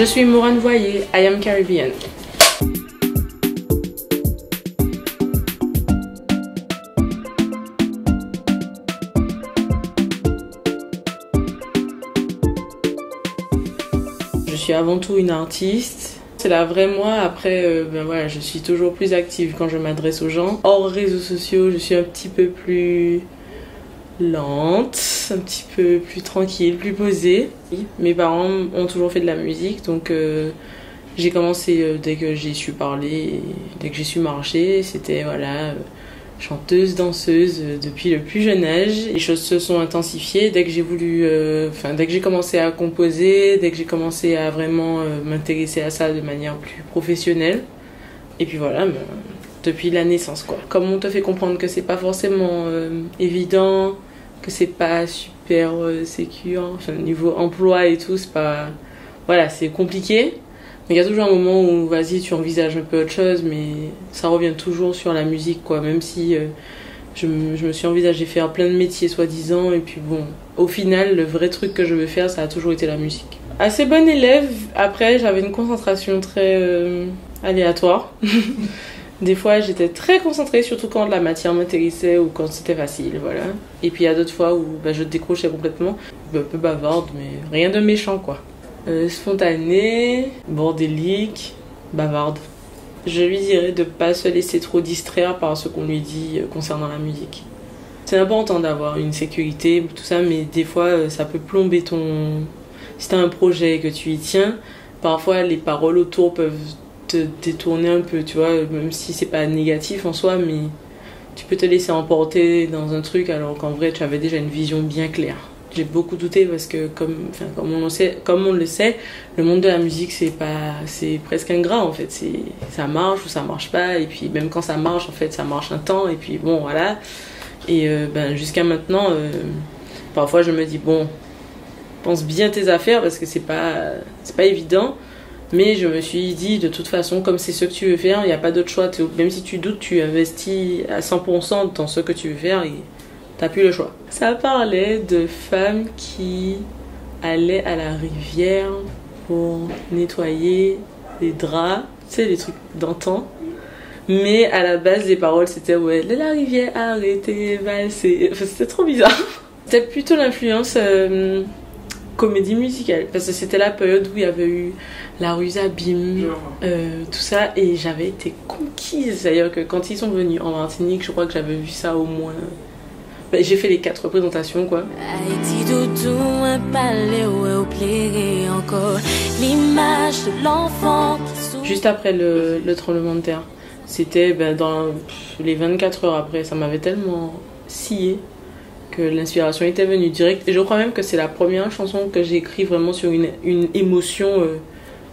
Je suis Morane Voyer, I am Caribbean. Je suis avant tout une artiste. C'est la vraie moi. Après, voilà, je suis toujours plus active quand je m'adresse aux gens. Hors réseaux sociaux, je suis un petit peu plus lente, un petit peu plus tranquille, plus posée. Mes parents ont toujours fait de la musique, donc j'ai commencé dès que j'ai su parler, dès que j'ai su marcher. C'était voilà, chanteuse, danseuse depuis le plus jeune âge. Les choses se sont intensifiées dès que j'ai voulu, dès que j'ai commencé à composer, dès que j'ai commencé à vraiment m'intéresser à ça de manière plus professionnelle. Et puis voilà, depuis la naissance quoi. Comme on te fait comprendre que c'est pas forcément évident, que c'est pas super sécure, enfin niveau emploi et tout, c'est pas, voilà, c'est compliqué. Mais il y a toujours un moment où vas-y, tu envisages un peu autre chose, mais ça revient toujours sur la musique quoi. Même si je me suis envisagé faire plein de métiers soi-disant, et puis bon, au final le vrai truc que je veux faire, ça a toujours été la musique. Assez bonne élève. Après j'avais une concentration très aléatoire. Des fois, j'étais très concentrée, surtout quand la matière m'intéressait ou quand c'était facile, voilà. Et puis il y a d'autres fois où je décrochais complètement, un peu bavarde, mais rien de méchant, quoi. Spontanée, bordélique, bavarde. Je lui dirais de pas se laisser trop distraire par ce qu'on lui dit concernant la musique. C'est important d'avoir une sécurité, tout ça, mais des fois, ça peut plomber ton... Si t'as un projet et que tu y tiens, parfois les paroles autour peuvent te détourner un peu, tu vois, même si c'est pas négatif en soi, mais tu peux te laisser emporter dans un truc alors qu'en vrai tu avais déjà une vision bien claire. J'ai beaucoup douté parce que comme on le sait, le monde de la musique c'est presque ingrat en fait, ça marche ou ça marche pas, et puis même quand ça marche en fait ça marche un temps, et puis bon voilà, et jusqu'à maintenant parfois je me dis bon, pense bien tes affaires parce que c'est pas évident. Mais je me suis dit, de toute façon, comme c'est ce que tu veux faire, il n'y a pas d'autre choix. Même si tu doutes, tu investis à 100% dans ce que tu veux faire et t'as plus le choix. Ça parlait de femmes qui allaient à la rivière pour nettoyer les draps, tu sais, les trucs d'antan. Mais à la base, les paroles, c'était ouais, de la rivière, arrêtez, valsez. Enfin, c'était trop bizarre. C'était plutôt l'influence... comédie musicale, parce que c'était la période où il y avait eu La Rue Zabim, tout ça, et j'avais été conquise. C'est-à-dire que quand ils sont venus en Martinique, je crois que j'avais vu ça au moins... j'ai fait les 4 représentations quoi. Juste après le tremblement de terre, c'était dans les 24 heures après, ça m'avait tellement scié que l'inspiration était venue direct, et je crois même que c'est la première chanson que j'ai écrite vraiment sur une émotion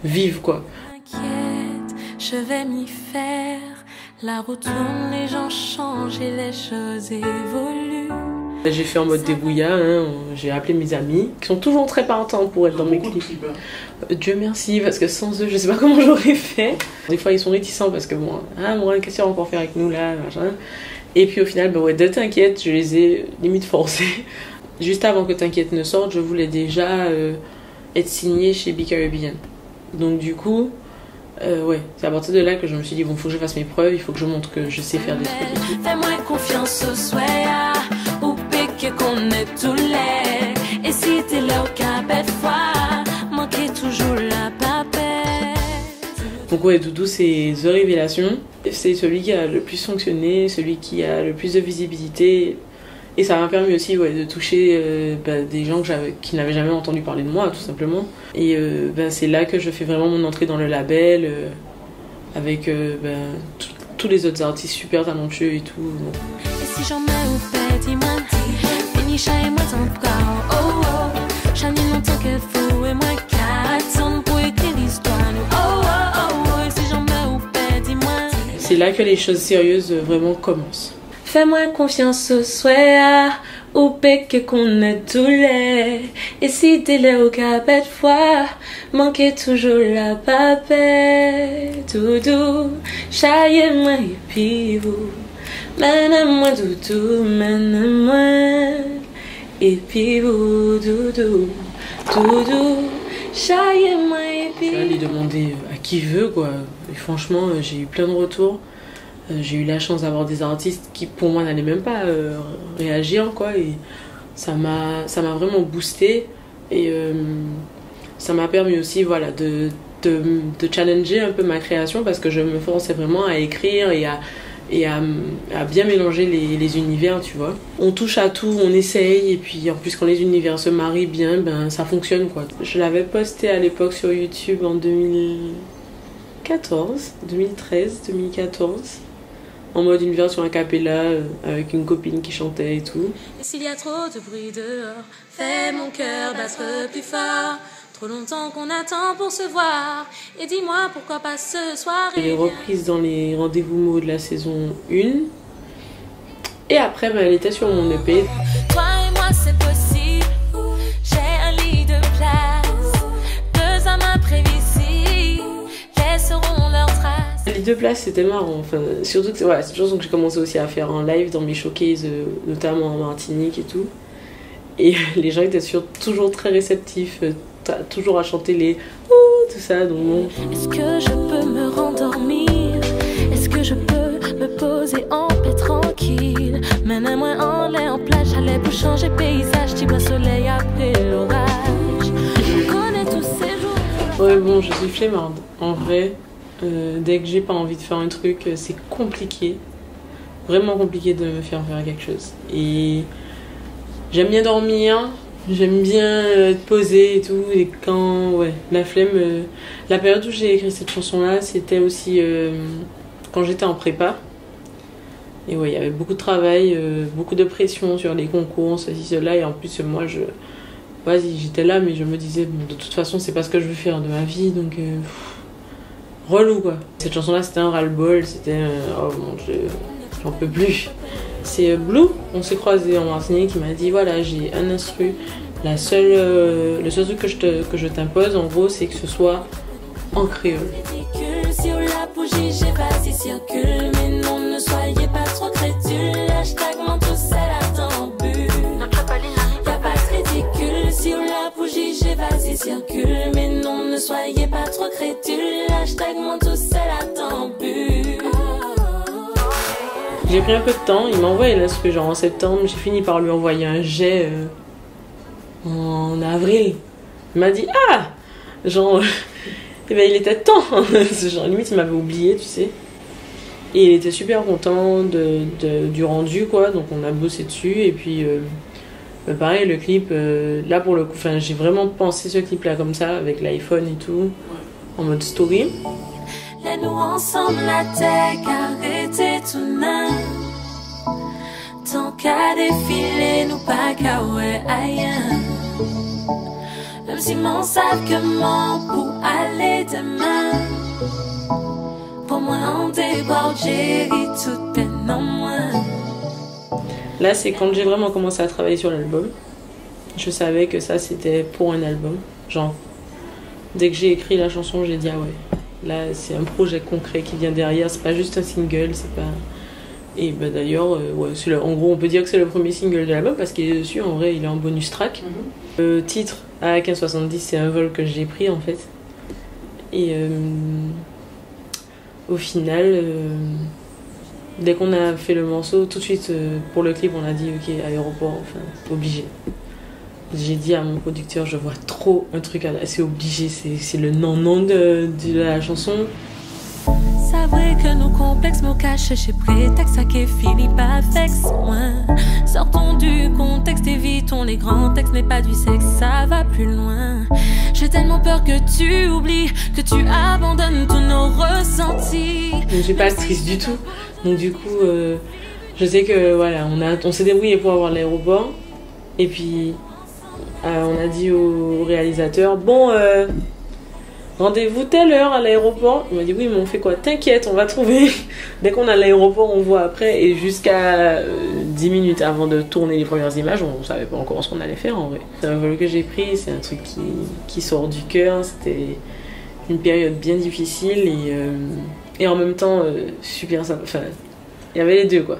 vive quoi. T'inquiète, je vais m'y faire, la route tourne, les gens changent et les choses évoluent. J'ai fait en mode débrouillard, hein. J'ai appelé mes amis qui sont toujours très partants pour être dans mes clips. Dieu merci, parce que sans eux je sais pas comment j'aurais fait. Des fois ils sont réticents parce que bon, Morane, qu'est-ce que tu vas encore faire avec nous là, machin. Et puis au final, ouais, de T'inquiète, je les ai limite forcés. Juste avant que T'inquiète ne sorte, je voulais déjà être signée chez Be Caribbean. Donc du coup, ouais, c'est à partir de là que je me suis dit, bon, faut que je fasse mes preuves, il faut que je montre que je sais faire des trucs. Fais-moi confiance au soir, ou péque qu'on est tous les. Et si t'es là au cabet de foi, manquez toujours la papette. Donc ouais, Doudou c'est The Révélation. C'est celui qui a le plus fonctionné, celui qui a le plus de visibilité. Et ça m'a permis aussi de toucher des gens qui n'avaient jamais entendu parler de moi, tout simplement. Et c'est là que je fais vraiment mon entrée dans le label, avec tous les autres artistes super talentueux et tout. Donc. Et si j'en mets au fait, dis-moi, Finisha et moi t'en parle, oh oh. J'en ai longtemps qu'il faut et moi qu'attendre pour écrire l'histoire, oh oh oh oh. Et si j'en mets au fait, dis-moi. C'est là que les choses sérieuses vraiment commencent. Fais-moi confiance ce soir, ou péque qu'on est tous les. Et si t'es là au cabet de foi, manquez toujours la papette. Doudou, chaillez-moi et puis vous. Mène-moi doudou, mène-moi. Et puis vous, doudou, doudou. Chaille-moi et puis. Aller demander à qui veut, quoi. Et franchement, j'ai eu plein de retours. J'ai eu la chance d'avoir des artistes qui, pour moi, n'allaient même pas réagir, quoi. Et ça m'a vraiment boosté. Et ça m'a permis aussi, voilà, de challenger un peu ma création parce que je me forçais vraiment à écrire et à bien mélanger les univers, tu vois. On touche à tout, on essaye, et puis en plus quand les univers se marient bien, ben ça fonctionne, quoi. Je l'avais posté à l'époque sur YouTube en 2014, 2013-2014, en mode une version a cappella avec une copine qui chantait et tout. Et s'il y a trop de bruit dehors, fais mon cœur battre plus fort. Trop longtemps qu'on attend pour se voir. Et dis-moi pourquoi pas ce soir. Elle est reprise dans les rendez-vous mots de la saison 1. Et après, ben, elle était sur mon EP. Toi et moi, c'est possible. J'ai un lit de place. 2 âmes imprévisibles laisseront leurs traces. Le lit de place, c'était marrant. Enfin, surtout que voilà, c'est une chanson que j'ai commencé aussi à faire en live dans mes showcases, notamment en Martinique et tout. Et les gens étaient toujours très réceptifs. Toujours à chanter les ouh, tout ça, donc bon. Est-ce que je peux me rendormir? Est-ce que je peux me poser en paix tranquille? Mène-moi en l'air, en plage, j'allais pour changer paysage, tu vois soleil après l'orage. Je connais tous ces jours. Ouais, bon, je suis flemmarde. En vrai, dès que j'ai pas envie de faire un truc, c'est compliqué. Vraiment compliqué de me faire quelque chose. Et j'aime bien dormir. J'aime bien être posée et tout, et quand, ouais, la flemme, la période où j'ai écrit cette chanson-là, c'était aussi quand j'étais en prépa. Et ouais, il y avait beaucoup de travail, beaucoup de pression sur les concours, ceci, cela, et en plus, moi, vas-y, j'étais là, mais je me disais, bon, de toute façon, c'est pas ce que je veux faire de ma vie, donc, relou, quoi. Cette chanson-là, c'était un ras-le-bol, c'était, oh mon Dieu, j'en peux plus. C'est Blue, on s'est croisés en Martinique, qui m'a dit voilà, j'ai un instru. Le seul truc que je t'impose, en gros, c'est que ce soit en créole. Sur la bougie, j'ai vas-y circule, mais non, ne soyez pas trop crédules. Hashtag manteau, c'est la tambule. Y'a pas de ridicule. Sur la bougie, j'ai vas-y circule, mais non, ne soyez pas trop crédules. Hashtag manteau, c'est la tambule. J'ai pris un peu de temps, il m'a envoyé l'instru genre en septembre, j'ai fini par lui envoyer un jet en avril. Il m'a dit ah, genre, eh ben, il était temps, genre limite il m'avait oublié, tu sais. Et il était super content du rendu, quoi, donc on a bossé dessus, et puis pareil, le clip, là pour le coup, enfin j'ai vraiment pensé ce clip là comme ça, avec l'iPhone et tout, en mode story. Laisse-nous ensemble la tech, arrêtez tout nain. Tant qu'à défiler, nous pas qu'à ouais aïe. Même si m'en savent que mon pour aller demain. Pour moi on déborde, j'ai toute peine en moins. Là c'est quand j'ai vraiment commencé à travailler sur l'album. Je savais que ça c'était pour un album. Genre, dès que j'ai écrit la chanson, j'ai dit ah ouais. Là, c'est un projet concret qui vient derrière, c'est pas juste un single, c'est pas... Et bah d'ailleurs, ouais, en gros, on peut dire que c'est le premier single de l'album parce qu'il est dessus, en vrai, il est en bonus track. Le titre, A1570, c'est un vol que j'ai pris, en fait. Et au final, dès qu'on a fait le morceau, tout de suite, pour le clip, on a dit, ok, aéroport, enfin, obligé. J'ai dit à mon producteur, je vois trop un truc, c'est obligé, c'est le non-non de la chanson. C'est vrai que nos complexes me cachent chez prétexte, ça qui finit pas vexe. Sortons du contexte, évitons les grands textes, mais pas du sexe, ça va plus loin. J'ai tellement peur que tu oublies, que tu abandonnes tous nos ressentis. Je ne suis pas actrice du tout, donc du coup, je sais que voilà, on s'est débrouillé pour avoir l'aéroport, et puis... on a dit au réalisateur, bon, rendez-vous telle heure à l'aéroport. Il m'a dit, oui, mais on fait quoi? T'inquiète, on va trouver. Dès qu'on a l'aéroport, on voit après. Et jusqu'à 10 minutes avant de tourner les premières images, on ne savait pas encore ce qu'on allait faire en vrai. C'est un vol que j'ai pris, c'est un truc qui sort du cœur. C'était une période bien difficile et en même temps super sympa. Enfin, il y avait les deux, quoi.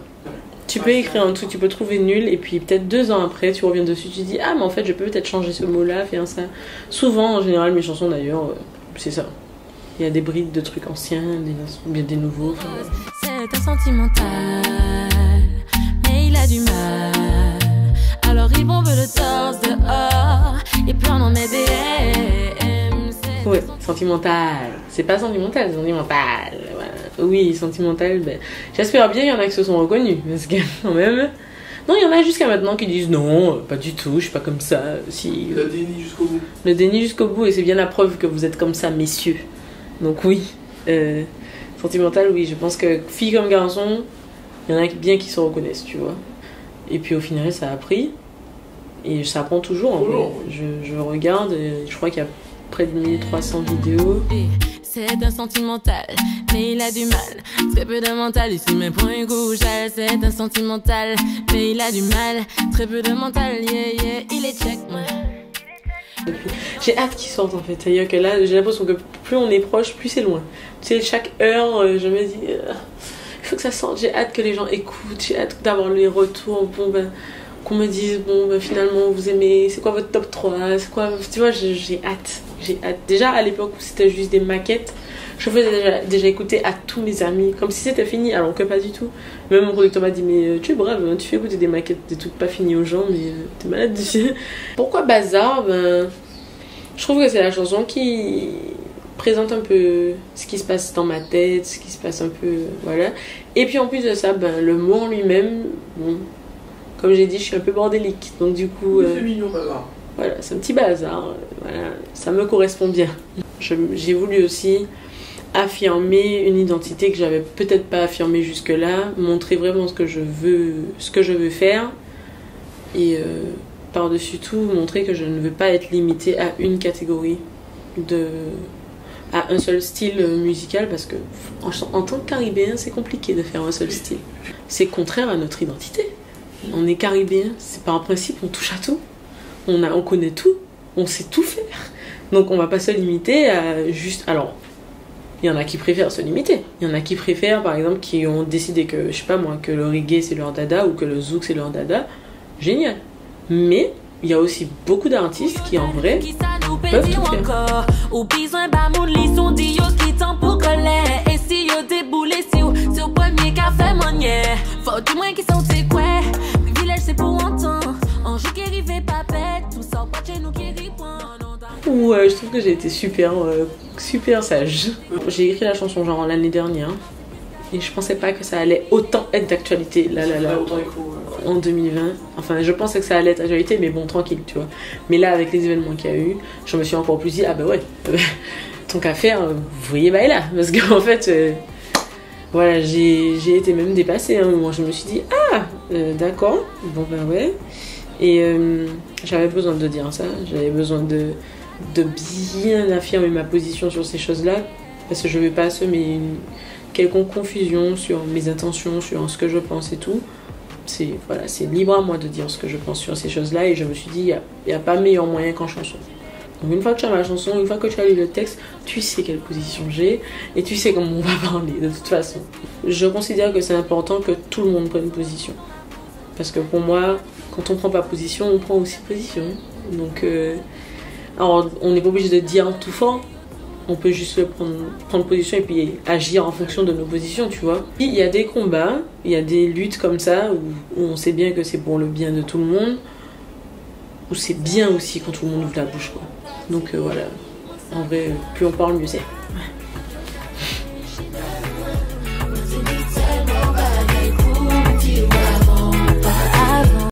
Tu peux écrire un truc, tu peux trouver nul, et puis peut-être 2 ans après, tu reviens dessus, tu dis ah mais en fait je peux peut-être changer ce mot-là, faire ça. Souvent, en général, mes chansons d'ailleurs, c'est ça. Il y a des brides de trucs anciens, bien des nouveaux. Enfin, ouais. C'est un sentimental, mais il a du mal. Alors il bombe le torse dehors, et puis on en met des M. Ouais, sentimental. C'est pas sentimental, c'est sentimental. Voilà. Oui, sentimental. Ben, j'espère bien qu'il y en a qui se sont reconnus, parce que quand même. Non, il y en a jusqu'à maintenant qui disent non, pas du tout, je suis pas comme ça. Si, le déni jusqu'au bout. Le déni jusqu'au bout, et c'est bien la preuve que vous êtes comme ça, messieurs. Donc oui, sentimental, oui, je pense que filles comme garçons, il y en a bien qui se reconnaissent, tu vois. Et puis au final, ça a pris. Et ça apprend toujours, en vrai. Je regarde, je crois qu'il y a près de 1300 vidéos. C'est un sentimental, mais il a du mal. Très peu de mental, ici mes points couchés. C'est un sentimental, mais il a du mal. Très peu de mental, yeah, yeah, il est check, moi. J'ai hâte qu'ils sortent en fait, c'est-à-dire que là j'ai l'impression que plus on est proche, plus c'est loin. Tu sais, chaque heure je me dis il faut que ça sorte, j'ai hâte que les gens écoutent, j'ai hâte d'avoir les retours, bon ben qu'on me dise bon ben finalement vous aimez, c'est quoi votre top 3, c'est quoi, tu vois, j'ai hâte. Déjà à l'époque où c'était juste des maquettes, je faisais déjà écouter à tous mes amis comme si c'était fini, alors que pas du tout. Même mon producteur m'a dit mais tu es brave, hein, tu fais écouter des maquettes, des trucs pas finis aux gens, mais t'es malade. Pourquoi Bazar? Ben, je trouve que c'est la chanson qui présente un peu ce qui se passe dans ma tête, ce qui se passe un peu, voilà. Et puis en plus de ça, ben, le mot en lui-même, bon, comme j'ai dit, je suis un peu bordélique, donc du coup... c'est mignon, Bazar. Voilà, c'est un petit bazar, voilà, ça me correspond bien. J'ai voulu aussi affirmer une identité que j'avais peut-être pas affirmée jusque-là, montrer vraiment ce que je veux faire, et par-dessus tout montrer que je ne veux pas être limitée à une catégorie, à un seul style musical, parce que en tant que caribéen c'est compliqué de faire un seul style. C'est contraire à notre identité. On est caribéen, c'est par principe on touche à tout, on connaît tout, on sait tout faire. Donc on va pas se limiter à juste... Alors, il y en a qui préfèrent se limiter. Il y en a qui préfèrent, par exemple, qui ont décidé que, je sais pas moi, que le reggae c'est leur dada ou que le zouk c'est leur dada. Génial. Mais il y a aussi beaucoup d'artistes qui, en vrai, peuvent tout faire. Ouais, je trouve que j'ai été super sage. J'ai écrit la chanson genre l'année dernière et je pensais pas que ça allait autant être d'actualité là en 2020. Enfin, je pensais que ça allait être d'actualité, mais bon, tranquille, tu vois. Mais là, avec les événements qu'il y a eu, je me suis encore plus dit ah bah ouais, tant qu'à faire, vous voyez bah là, parce qu'en fait, voilà, j'ai été même dépassée. Hein. Moi, je me suis dit ah d'accord, bon bah ouais. Et j'avais besoin de dire ça, j'avais besoin de bien affirmer ma position sur ces choses-là, parce que je ne veux pas semer une quelconque confusion sur mes intentions, sur ce que je pense et tout. C'est libre à moi de dire ce que je pense sur ces choses-là, et je me suis dit, il n'y a pas meilleur moyen qu'en chanson. Donc une fois que tu as ma chanson, une fois que tu as lu le texte, tu sais quelle position j'ai, et tu sais comment on va parler, de toute façon. Je considère que c'est important que tout le monde prenne position. Parce que pour moi, quand on prend pas position, on prend aussi position. Donc, alors, on n'est pas obligé de dire tout fort. On peut juste prendre position et puis agir en fonction de nos positions, tu vois. Il y a des combats, il y a des luttes comme ça où on sait bien que c'est pour le bien de tout le monde, où c'est bien aussi quand tout le monde ouvre la bouche, quoi. Donc voilà, en vrai, plus on parle, mieux c'est.